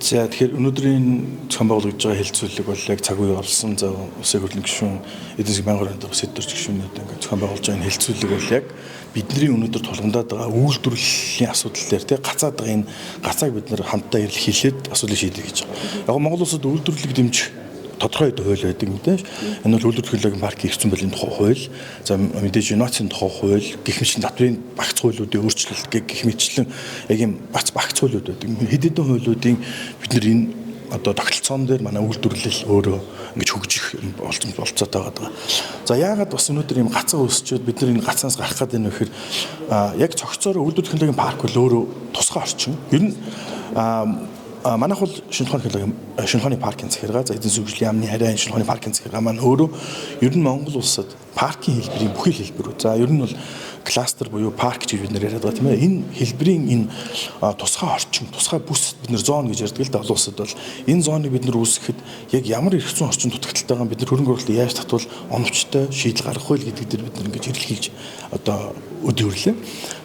За тэгэхээр өнөөдрийн зохион байгуулагдж байгаа хэлэлцүүлэг бол яг цаг үе олсон за Улсын хурлын гишүүн эдийн засгийн байнгын орон сэдвэрч гишүүнүүд ингээд зохион байгуулж байгаа энэ хэлэлцүүлэг бол яг бидний өнөөдөр тулгамдаад байгаа үйлдвэрлэлийн асуудал дээр тий гацаад байгаа энэ гацааг бид нэр хамтдаа ирэл хийлээд асуудлыг шийдэх гэж байгаа. Яг Монгол улсад үйлдвэрлэлийг дэмжих тодорхой хууль байдаг мэдээж. Энэ бол үйлдвэрлэх технологийн паркийн эрх зүйн барилгын тухай хууль, за мэдээж инновацийн тухай хууль, гэх мэт татврын багц хуулиудын өөрчлөлт гэх мэтчлэн яг юм багц хуулиуд байдаг. Хэд хэдэн хуулиудын бид нар энэ одоо тогтолцоон дээр манай үйлдвэрлэл өөрөө ингэж хөгжих болцоотой байгаа. За яагаад бас өнөөдөр ийм гацаа үүсчихэд бид нар энэ гацаанаас гарах гэдэг нь вэхээр яг цогцоор үйлдвэрлэх технологийн парк бол өөрөө тусгай орчин. Ер нь манайх бол шинэ ухааны паркийн захиргаа, за эдийн засгийн яамны харийн шинэ ухааны паркийн захиргаа маань өөрөө ер нь Монгол улсад паркийн хэлбэрийн бүхий л хэлбэрүүд. За ер нь бол кластер буюу парк гэж бид нэр яриад байгаа тийм ээ. Энэ хэлбэрийн энэ тусгай орчин, тусгай бүс бид нэр зон гэж ярьдаг л да олон улсад бол энэ зоныг бид нэр үүсгэхэд яг ямар эрх зүйн орчин дутагдaltaйгаа бид нэр хөрөнгө оруулалтыг яаж татвал оновчтой шийдэл гаргах вэ гэдэг дээр бид нэр ингэж эрэлхийлж одоо өдөрлөө.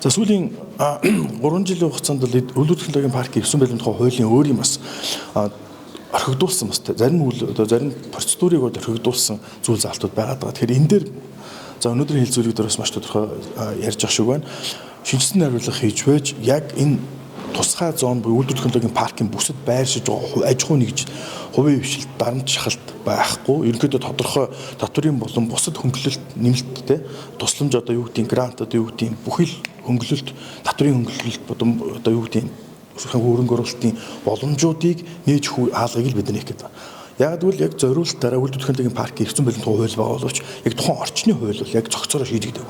За сүүлийн 3 жилийн хугацаанд бол үйлдвэрлэх технологийн паркийн эрх зүйн барилгын тухай хуулийн өөрийн бас орхигдуулсан бас зарим процедурыг орхигдуулсан зүйл заалтууд байгаад байгаа. Тэгэхээр энэ дээр за өнөөдрийн хэлэлцүүлэг дээр бас маш тодорхой ярьж ах шиг байна. Шинжилсэн найруулга хийж байж яг энэ тусгай зон буюу үйлдвэрлэх технологийн паркийн бүсэд байршиж байгаа аж ахуйн нэгж хувийн хвшилт дарамт шахалт байхгүй. Ерөнхийдөө тодорхой татврын болон бусад хөнгөлөлт нэмэлттэй тусламж одоо юу гэдгийг грант одоо юу гэдгийг бүхий л хөнгөлөлт татврын хөнгөлөлт одоо юу гэдгийг хөрөнгө оруулалтын боломжуудыг нээж хаалгыг л бид нэх гэдэг. Яг гэвэл яг зориулалтаараа үйлдвэрлэх технологийн паркийн эрх зүйн барилгын тухай хууль байгаа боловч яг тухайн орчны хууль бол яг цогцороо шийдэгдэв.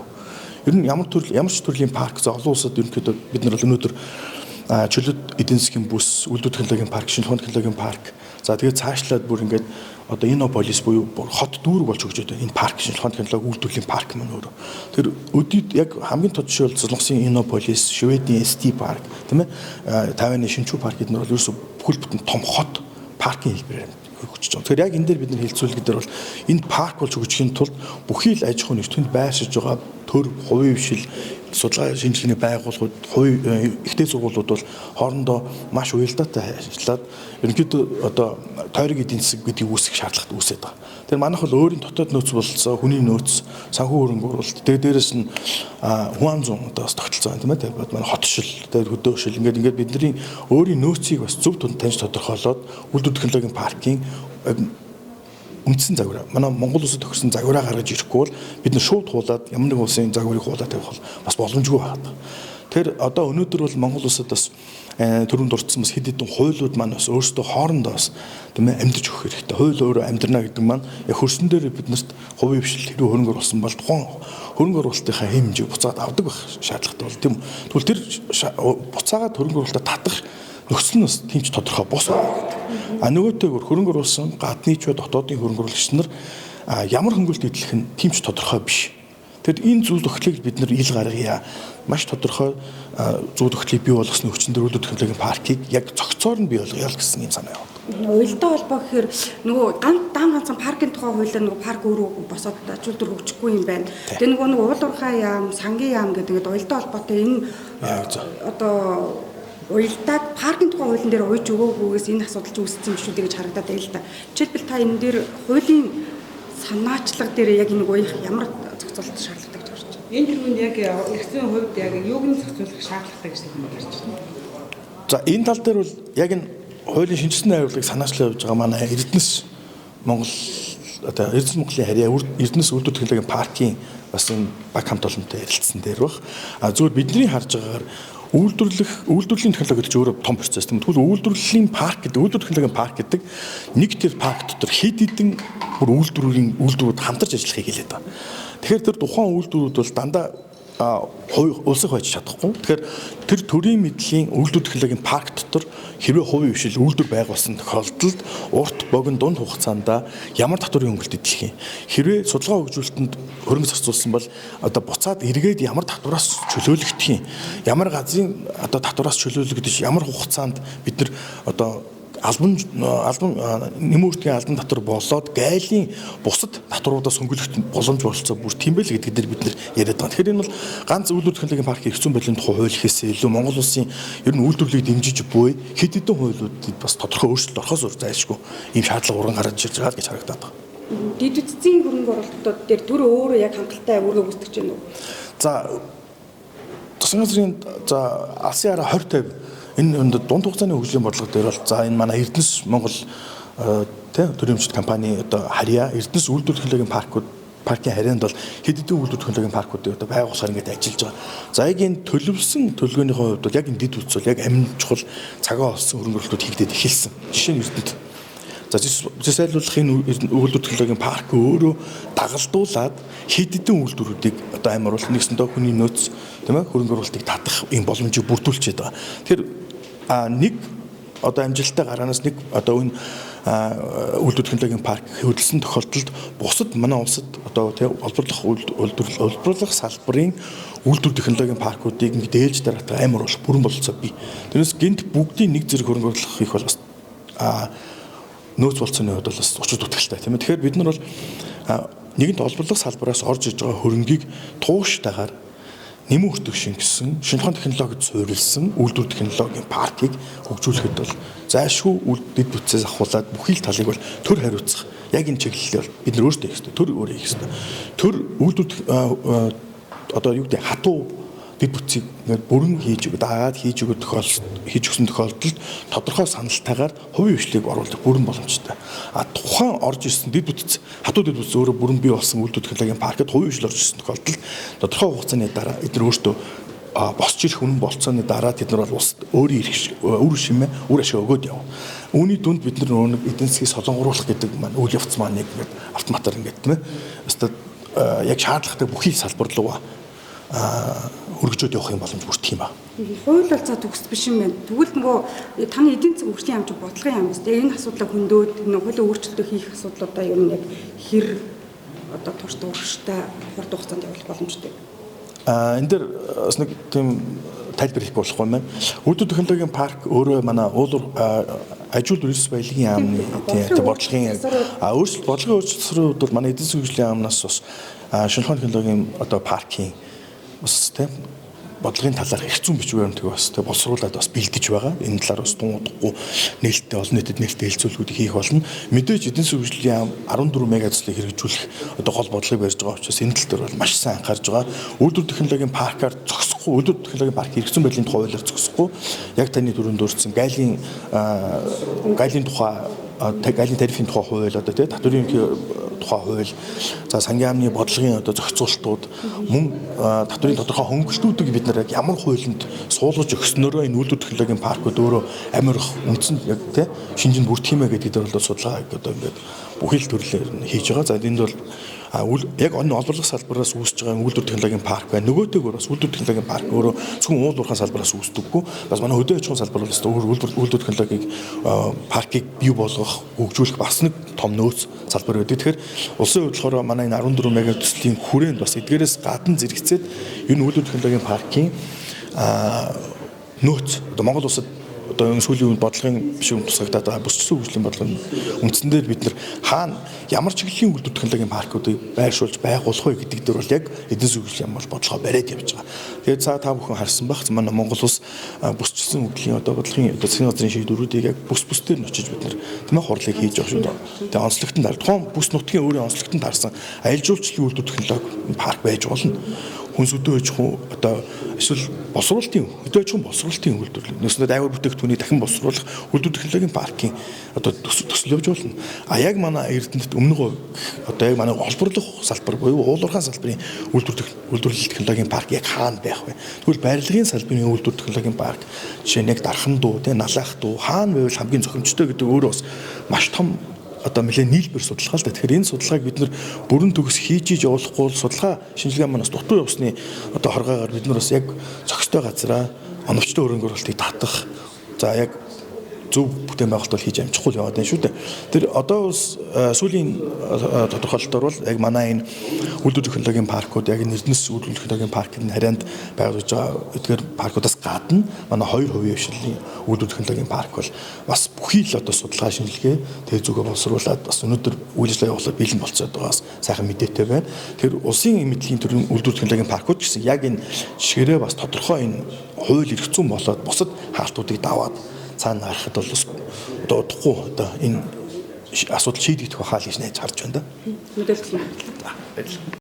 Ер нь ямар ч төрлийн парк за олон улсад ерөнхийдөө бид нар бол өнөөдөр чөлөөт эдийн засгийн бүс, үйлдвэрлэх технологийн парк, шинэ ухааны технологийн парк. За тэгээд цаашлаад бүр ингээд одоо Иннополис буюу хот дүүрэг болж өгч байгаа. Энэ парк шинэ ухааны технологи үйлдвэрлэлийн парк маань өөрөө. Тэр өдөрт яг хамгийн тод жишээл Солонгосын Иннополис, Шведийн ST парк, тийм ээ? Тайваны Шинчүү парк гэдэг нь бол ерөөсө бүхэл бүтэн том хот паркийн хэлбэрээр хөгжиж байгаа. Тэгэхээр яг энэ дээр бид нар хэлэлцүүлэг дээр бол энэ парк болж хөгжихийн тулд бүхий л аж ахуйн эрхтөнд байршиж байгаа төр хувийн хвшил судалгаа шинжилгээний байгууллагууд, ихтэй сургуулиуд бол хоорондоо маш уялдаатай ажиллаад ерөнхийдөө одоо тойрог эдийн засаг гэдгийг үүсгэх шаардлагатай үүсээд байгаа. Тэгэхээр манайх бол өөрийн дотоод нөөц болцоо, хүний нөөц, санхүү хөрөнгө оруулалт, тэгээд дээрэс нь хүн зүүн одоо бас тогтолцоо байна тийм ээ. Манай хотшил, тэгээд хөдөөшил ингээд бидний өөрийн нөөцийг бас зөв таньж тодорхойлоод үйлдвэрлэх технологийн паркийн үндсэн загвар. Манай Монгол улсад төгссөн загвараа гаргаж ирэхгүй бол бид нар шууд хуулаад ямар нэгэн улсын загварыг хуулаад тавих бол бас боломжгүй байна. Тэгэхээр одоо өнөөдөр бол Монгол улсад бас төрөнд дурдсан бас хэд хэдэн хуулиуд маань бас өөрсдөө хоорондоо бас тийм ээ амьдж өгөх хэрэгтэй. Хууль өөрөө амьдрна гэдэг маань яг хөрсөн дээр биднэрт хувийн хвшил хэрэг хөрөнгө оруулсан бол тухайн хөрөнгө оруулалтынхаа хэмжээг буцаад авдаг байх шаардлагатай бол тийм. Тэгвэл тэр буцаагаад хөрөнгө оруулалтаа татах нөхцөл нь бас тийм ч тодорхой бос байна. Нөгөөтэйгөр хөрөнгө оруулсан гадны ч дотоодын хөрөнгө оруулагч нар ямар хөнгөлөлт идэх нь тийм ч тодорхой биш. Тэгэд энэ зүйл тогтлыг бид нар ил гаргая. Маш тодорхой зүйл тогтлыг бий болгосны хүчин дээр үйлдвэрлэх технологийн паркийг яг цогцоор нь бий болгоё гэсэн юм санаа яваад. Уялдаа холбоо гэхээр нөгөө ганцхан паркийн тухай хуулиар нөгөө парк өөрөө босоод ачуултар хөгжихгүй юм байна. Тэгээ нөгөө уул уурхай яам, сангийн яам гэдэг уялдаа холбоотой энэ одоо уялдааг паркийн тухай хуулийн дээр ууж өгөөгүйгээс энэ асуудал ч үүссэн юм шүү дээ гэж харагдаад байна л да. Жишээлбэл та энэ дээр хуулийн санаачлага дээр яг нэг уяах ямар зохицуулалт шаардлагатай гэж харж байна. Энэ түрүүнд яг эрх зүйн хувьд яг юуг нь зохицуулах шаардлагатай гэж хэлж байна. За энэ тал дээр бол яг энэ хуулийн шинжилсэн найруулгыг санаачлан явж байгаа манай Эрдэнэс Монгол одоо Эрдэнэс Монголын харьяа Эрдэнэс үйлдвэрлэх технологийн паркийн бас энэ баг хамт олонтой ярилцсан дээр баг. Зүгээр бидний харж байгаагаар үйлдвэрлэлийн технологи гэж өөрөө том процесс тийм. Тэгвэл үйлдвэрлэлийн парк гэдэг, үйлдвэрлэх технологийн парк гэдэг нэг тэр парк дотор хэд хэдэн бүр үйлдвэрүүд хамтарч ажиллахыг хэлээд байна. Тэгэхээр тэр тухайн үйлдвэрүүд бол дандаа улсах байж чадахгүй. Тэгэхээр тэр төрийн мэдлийн үйлдвэрлэх технологийн парк дотор хэрвээ хувийн хвшил үйлдвэр байгуулсан тохиолдолд урт богино дунд хугацаанд ямар татврын хөнгөлөлт идэх юм. Хэрвээ судалгаа хөгжүүлэлтэнд хөрөнгө зарцуулсан бол одоо буцаад эргээд ямар татвараас чөлөөлөгдөх юм. Ямар газрын одоо татвараас чөлөөлөгдөж ямар хугацаанд бид нар одоо албан нэмүүртгийн албан татвар болоод гайлын бусад татваруудаас хөнгөлөх боломж болцоо бүр тийм байл гэдэг дээр бид нэр яриад байгаа. Тэгэхээр энэ бол ганц үйлдвэр технологийн парк эрх зүйн байдлын тухай хууль гэхээсээ илүү Монгол улсын ер нь үйлдвэрлэлийг дэмжиж буй хэд хэдэн хуулиудад бас тодорхой өөрчлөлт орохоос зур зайлшгүй ийм шаардлага уран гарч ирж байгаа гэж харагдаад байна. Дэд үтцийн хөрөнгө оруулалтууд дээр төр өөрөө яг хангалттай үүрэг үүсгэж байна уу? За засгийн газрын алсын хараа 20/50 энэ дунд хугацааны хөгжлийн бодлого дээр бол за энэ манай Эрдэнэс Монгол төрөмжлөлт компани одоо харьяа Эрдэнэс үйлдвэр технологийн паркийн харьяанд бол хэд хэдэн үйлдвэр технологийн паркуудыг одоо байгуулахаар ингэж ажиллаж байгаа. За яг энэ төлөвлөсөн төлөвлөгөөний хувьд бол яг энэ дэд үтс бол яг амин чухал цагаа олсон хөрөнгө оруулалтууд хийгдээд эхэлсэн. Жишээ нь Эрдэнэт. За жишээлбэлх энэ үйлдвэр технологийн парк өөрөө дагалдуулаад хэд хэдэн үйлдвэрүүдийг одоо амируулах нэгсэндээ хүний нөөц тийм ээ хөрөнгө оруулалтыг татах ийм боломжийг бүрдүүлчихэд байгаа. Тэгэхээр нэг одоо амжилттай гараанаас нэг одоо энэ үйлдвэр технологийн парк хөдөлсөн тохиолдолд бусад манай улсад одоо тийм олборлох салбарын үйлдвэр технологийн паркуудыг ингэ дээлж дараатах амируулах бүрэн бололцоо бий. Тэрнээс гинт бүгдийн нэг зэрэг хөрөнгө оруулах хийх бол бас нөөц болцооны хувьд бол бас учир дутагтай тийм ээ. Тэгэхээр бид нар бол нэгэнт олборлох салбараас орж иж байгаа хөрөнгийг тууштайгаар нэмэн өртөг шингэсэн шинжлэх ухааны технологид суурилсан үйлдвэр технологийн паркийг хөгжүүлэхэд бол зайлшгүй дэд бүтцээс ахуулаад бүхий л талыг бол төр хариуцах яг энэ чиглэлээр бид нар өөрсдөө хийх хэрэгтэй. Төр өөрөө хийх хэрэгтэй. Төр үйлдвэр одоо юу гэдэг хатуу дэд бүтцийг бүрэн хийж дагаад хийж өгсөн тохиолдолд тодорхой саналтайгаар хувийн хвшлийг оруулах бүрэн боломжтой. Тухайн орж ирсэн дэд бүтц хатуу дэд бүтц өөрөө бүрэн бий болсон үйлдвэр технологийн паркад хувийн хвшил орж ирсэн тохиолдолд тодорхой хугацааны дараа эдгээр өөртөө босч ирэх үнэн болцооны дараа тэд нар бол улсад өөрийн үр шимээ үр ашиг өгөөд явна. Үүний дүнд бид нар нөгөө эдийн засгийг солонгоруулах гэдэг маань үйл явц маань нэг автоматар ингээд тийм ээ. Өөртөө яг шаардлагатай бүхий салбар руу өргөжөөд явах юм боломж бүрдэх юм аа. Хууль бол за төгс биш юм байна. Тэгвэл нөгөө таны эдийн засгийн хөгжлийн яамч бодлогын яамс энэ асуудлыг хөндөөд энэ хуулийн өөрчлөлтөө хийх асуудлуудаа ер нь яг хэр одоо турш дурштай хурд хугацаанд явуулах боломжтой. Энэ дээр бас нэг тийм тайлбар хийх болохгүй юм байна. Үйлдвэр технологийн парк өөрөө манай уулуур ажил үйлс баялагын яамны тийм бодлогын бодлогын өөрчлөлтүүд бол манай эдийн засгийн хөгжлийн яамнаас бас шинжлэх ухааны технологийн одоо паркийн бас тийм бодлогын талаар эрх зүйн бичиг баримтыг бас тийм боловсруулад бас бэлдэж байгаа. Энэ талаар бас тунгаахгүй нээлттэй олон нийтэд нээлттэй хэлцүүлгүүдийг хийх болно. Мэдээж эдийн засгийн хөгжлийн 14 мегацлыг хэрэгжүүлэх одоо гол бодлогыг барьж байгаа учраас энэ тал дээр бол маш сайн анхаарж байгаа. Үйлдвэр технологийн паркаар зогсохгүй, үйлдвэр технологийн парк эрх зүйн байдлын тухай хуулиар зогсохгүй. Яг таны түрүүнд дурдсан гайлын тухай гайлын тарифын тухай хууль одоо тийм татврын тухай хууль за сангийн яамны бодлогын одоо зохицуултууд мөн татврын тодорхой хөнгөлтүүдийг бид нар яг ямар хуулинд суулгаж өгснөөрөө энэ үйлдвэр технологийн паркууд өөрөө амирх үндсэн яг тийм шинжинд бүрдэх юм аа гэдэг дээр бол судалгаа одоо ингээд бүхий л төрлөөр хийж байгаа. За энд бол яг энэ олборлох салбараас үүсэж байгаа үйлдвэр технологийн парк байна. Нөгөөтэйгөр бас үйлдвэр технологийн парк өөрөө зөвхөн уулуурхайн салбараас үүсдэггүй. Бас манай хөдөө аж ахуйн салбар бол өөр үйлдвэр технологийн паркийг бий болгох, хөгжүүлэх бас нэг том нөөц салбар байдаг. Тэгэхээр улсын хувьд болохоор манай энэ 14 мега төслийн хүрээнд бас эдгээрээс гадна зэрэгцээд энэ үйлдвэр технологийн паркийн нөөц одоо Монгол улсад одоо энэ сүүлийн үед бодлогын биш юм тусгагдаад байгаа бүсчсэн хөгжлийн бодлогын үндсэндээ бид нар хаана ямар чиглэлийн үйлдвэр технологийн паркуудыг байршуулж байгуулах вэ гэдэг дээр бол яг эдийн засгийн хөгжлийн ямар бодлогоо бариад явж байгаа. Тэгээд та бүхэн харсан баг манай Монгол улс бүсчсэн хөгжлийн одоо бодлогын засгийн газрын шийдвэрүүдийг яг бүс-бүсээр нь очиж бид нар тийм хурлыг хийж байгаа шүү дээ. Тэгээд онцлогтод тухайн бүс нутгийн өөрийн онцлогтод харсан аялал жуулчлалын үйлдвэр технологи парк байж болно. Хүнс өдөө аж ахуй одоо эсвэл боловсруулалтын өдөө аж ахуйн боловсруулалтын үйлдвэрлэл нүснэд аймаг бүтээгдэхүүнийг дахин боловсруулах үйлдвэр технологийн паркийн одоо төсөл явж болно. Яг манай Эрдэнэт өмнө одоо яг манай олборлох салбар буюу уулуурхайн салбарын үйлдвэрлэл технологийн парк яг хаана байх вэ? Тэгвэл барилгын салбарын үйлдвэр технологийн парк жишээ нь яг Дархан дуу, Налах дуу хаана байвал хамгийн зохимжтой гэдэг өөрөө бас маш том одоо нэлээд нийлбэр судалгаа л да. Тэгэхээр энэ судалгааг бид нар бүрэн төгс хийж явуулахгүй бол судалгаа шинжилгээ манаас дутуу явсны одоо хоргаагаар бид нар бас яг зохистой газараа оновчтой хөрөнгө оруулалтыг татах. За яг зөв бүтээн байгуулалт бол хийж амжихгүй л яваад байна шүү дээ. Тэр одоо сүүлийн тодорхойлолтоор бол яг манай энэ үйлдвэр технологийн паркууд яг Эрдэнэс үйлдвэр технологийн паркын харьяанд байгуулж байгаа эдгээр паркуудаас гадна манай 2% хвшиллийн үйлдвэр технологийн парк бол бас бүхий л одоо судалгаа шинжилгээ тэг зүгөө боловсруулад бас өнөөдөр үйл ажиллагаа явуулаад бэлэн болцоод байгаас сайхан мэдээтэй байна. Тэр улсын мэдлийн төрлийн үйлдвэр технологийн паркууд гэсэн яг энэ жишгээрээ бас тодорхой энэ хууль эрх зүйн болоод бусад хаалтуудыг даваад цаана харахад бол одоо удахгүй одоо энэ асуудал шийдэгдэх байхаа л гэж найж харж байна да. Мэдээлэл.